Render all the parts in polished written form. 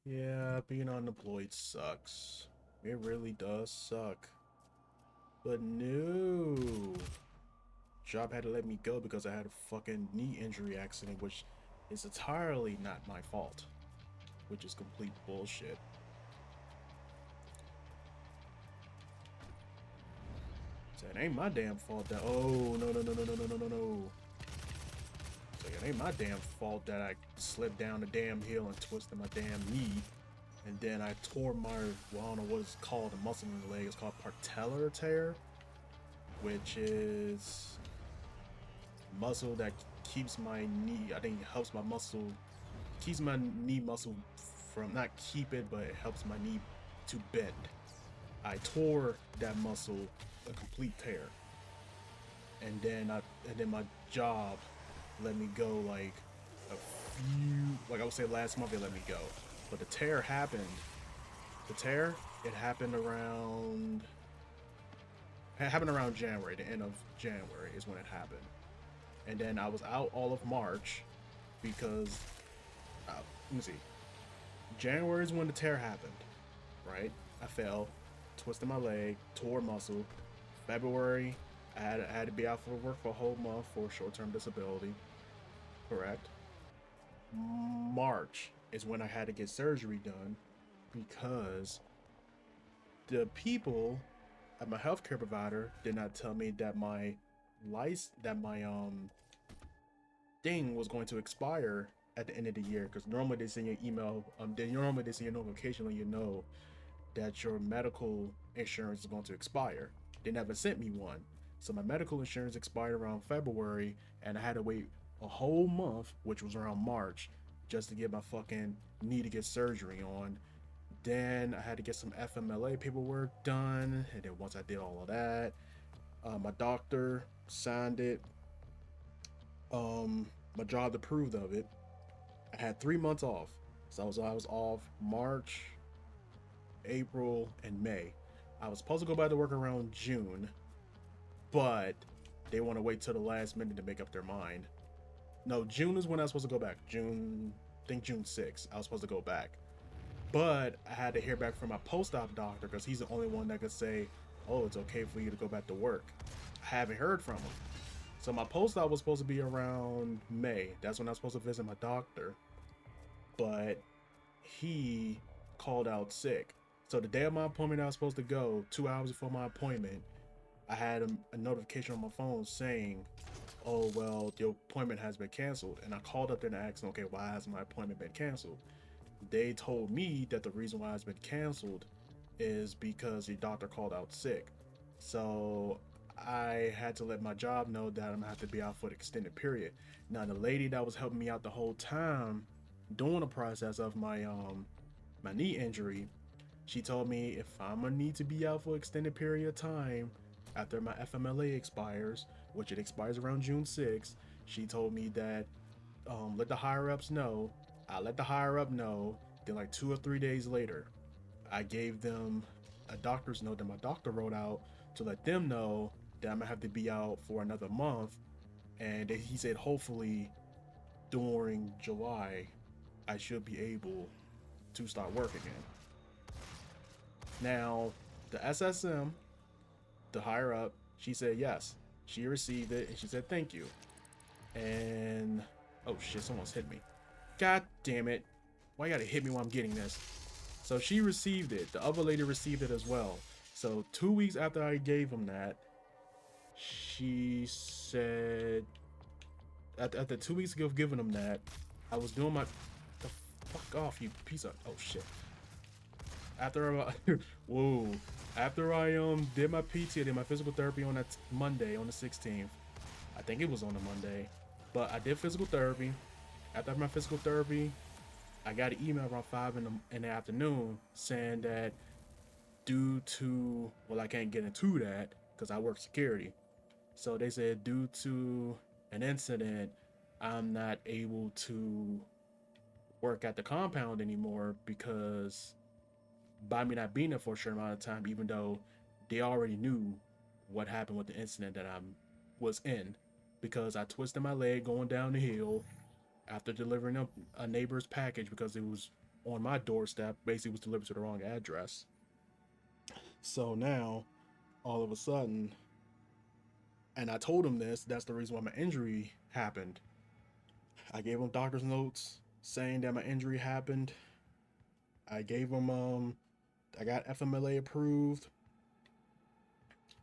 Yeah, being unemployed sucks. It really does suck. But no. Job had to let me go because I had a fucking knee injury accident, which is entirely not my fault, which is complete bullshit. So it ain't my damn fault that oh no. So it ain't my damn fault that I slipped down the damn hill and twisted my damn knee. And then I tore my, well, I don't know what it's called, the muscle in the leg. It's called patellar tear, which is muscle that keeps my knee, I think it helps my muscle, keeps my knee muscle from, not keep it, but it helps my knee to bend. I tore that muscle a complete tear. And then my job let me go like a like I would say last month they let me go. But the tear happened. The tear, it happened around January, the end of January is when it happened. And then I was out all of March because let me see. January is when the tear happened, right? I fell, twisted my leg, tore muscle. February, I had to be out for work for a whole month for short-term disability. Correct. March is when I had to get surgery done because the people at my healthcare provider did not tell me that my thing was going to expire at the end of the year, because normally they send you an email, normally they send you a notification letting you know that your medical insurance is going to expire. They never sent me one. So my medical insurance expired around February, and I had to wait a whole month, which was around March, just to get my fucking knee to get surgery on. Then I had to get some FMLA paperwork done, and then once I did all of that, my doctor signed it. My job approved of it. I had 3 months off, so I was off March, April, and May. I was supposed to go back to work around June, but they want to wait till the last minute to make up their mind. No, June is when I was supposed to go back. I think June 6th, I was supposed to go back. But I had to hear back from my post-op doctor because he's the only one that could say, oh, it's okay for you to go back to work. I haven't heard from him. So my post-op was supposed to be around May. That's when I was supposed to visit my doctor. But he called out sick. So the day of my appointment, I was supposed to go 2 hours before my appointment. I had a notification on my phone saying, "Oh well, your appointment has been canceled." And I called up there and asked, "Okay, why has my appointment been canceled?" They told me that the reason why it's been canceled is because the doctor called out sick. So I had to let my job know that I'm gonna have to be out for an extended period. Now the lady that was helping me out the whole time during the process of my knee injury, she told me if I'm gonna need to be out for an extended period of time after my FMLA expires, which it expires around June 6th, she told me that let the higher ups know. I let the higher up know. Then like 2 or 3 days later, I gave them a doctor's note that my doctor wrote out to let them know that I'm gonna have to be out for another month. And he said hopefully during July I should be able to start work again. Now the SSM, the higher up, she said yes. She received it and she said thank you. And oh shit, someone's hit me. God damn it. Why you gotta hit me while I'm getting this? So she received it. The other lady received it as well. So 2 weeks after I gave him that, she said, after 2 weeks of giving him that, I was doing my. The fuck off, you piece of. Oh shit. After I. Whoa. After I did my PT, I did my physical therapy on that Monday, on the 16th. I think it was on a Monday. But I did physical therapy. After my physical therapy, I got an email around 5 in the afternoon saying that due to, well, I can't get into that because I work security. So they said due to an incident, I'm not able to work at the compound anymore because by me not being there for a short amount of time, even though they already knew what happened with the incident that I was in, because I twisted my leg going down the hill after delivering a neighbor's package because it was on my doorstep basically was delivered to the wrong address. So now, all of a sudden, and I told him this, that's the reason why my injury happened. I gave him doctor's notes saying that my injury happened. I gave him, I got FMLA approved.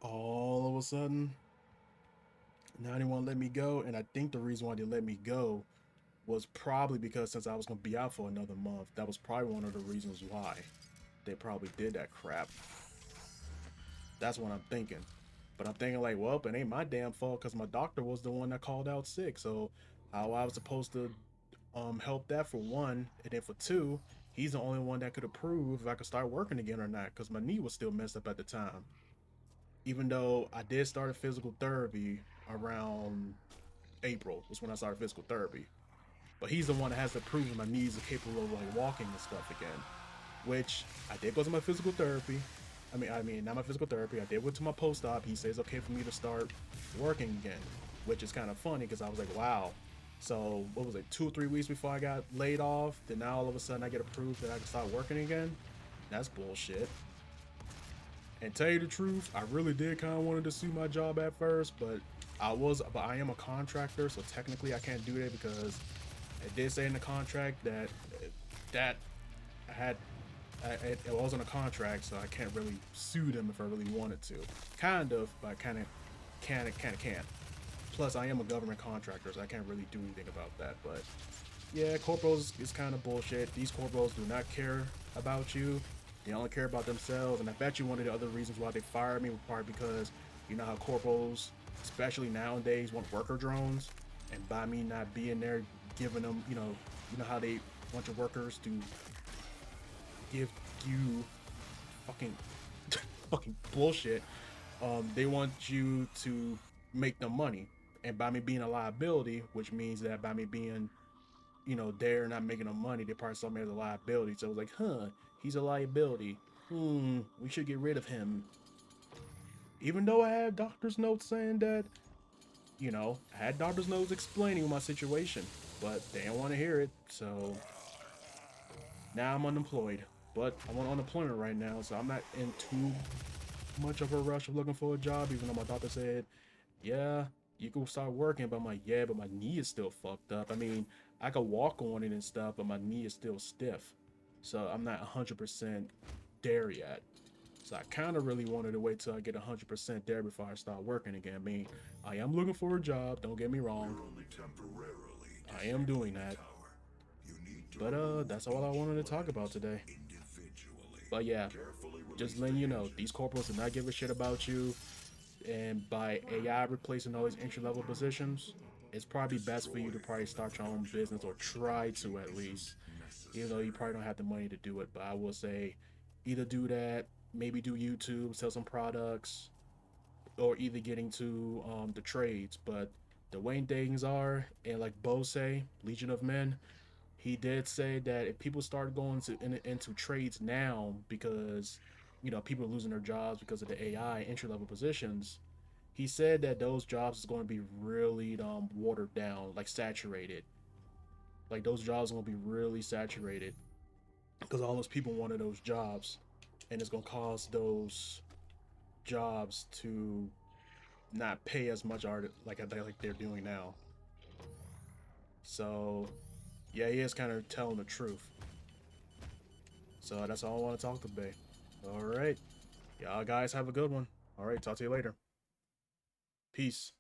All of a sudden, now they want to let me go. And I think the reason why they let me go was probably because since I was going to be out for another month, that was probably one of the reasons why they probably did that crap. That's what I'm thinking. But I'm thinking like, well, it ain't my damn fault because my doctor was the one that called out sick. So how I was supposed to help that for one, and then for two, he's the only one that could approve if I could start working again or not because my knee was still messed up at the time. Even though I did start a physical therapy around April was when I started physical therapy. But he's the one that has to prove that my knees are capable of like walking and stuff again. Which I did go to my physical therapy. I mean, not my physical therapy. I did went to my post-op. He says okay for me to start working again, which is kind of funny because I was like, wow. So what was it, 2 or 3 weeks before I got laid off? Then now all of a sudden I get approved that I can start working again. That's bullshit. And tell you the truth, I really did kind of wanted to sue my job at first, but I am a contractor, so technically I can't do that because it did say in the contract that I had it wasn't a contract, so I can't really sue them if I really wanted to. Kind of, but I kind of can't. Plus, I am a government contractor, so I can't really do anything about that. But yeah, corporals is kind of bullshit. These corporals do not care about you. They only care about themselves. And I bet you one of the other reasons why they fired me was probably because you know how corporals, especially nowadays, want worker drones. And by me not being there, giving them, you know how they want your workers to give you fucking fucking bullshit. They want you to make them money. And by me being a liability, which means that by me being they're not making no money. They probably saw me as a liability. So it was like, huh, he's a liability. We should get rid of him. Even though I had doctor's notes saying that, I had doctor's notes explaining my situation, but they didn't want to hear it. So now I'm unemployed. But I'm on unemployment right now, so I'm not in too much of a rush of looking for a job, even though my doctor said, yeah, you can start working, but I'm like, yeah, but my knee is still fucked up. I mean, I could walk on it and stuff, but my knee is still stiff. So I'm not 100% there yet. So I kind of really wanted to wait till I get 100% there before I start working again. I mean, I am looking for a job, don't get me wrong. I am doing that. But that's all I wanted to talk about today. But yeah, just letting you know, these corporals do not give a shit about you. And by AI replacing all these entry level positions, it's probably best for you to probably start your own business or try to at least, even though you probably don't have the money to do it. But I will say, either do that, maybe do YouTube, sell some products, or either getting to the trades. But the way things are, and like Bo say, Legion of Men, he did say that if people start going into trades now because people are losing their jobs because of the AI entry level positions, he said that those jobs is going to be really watered down, like saturated. Like those jobs are going to be really saturated because all those people wanted those jobs, and it's going to cause those jobs to not pay as much art like they're doing now. So yeah, he is kind of telling the truth. So that's all I want to talk today. All right. Y'all guys have a good one. All right. Talk to you later. Peace.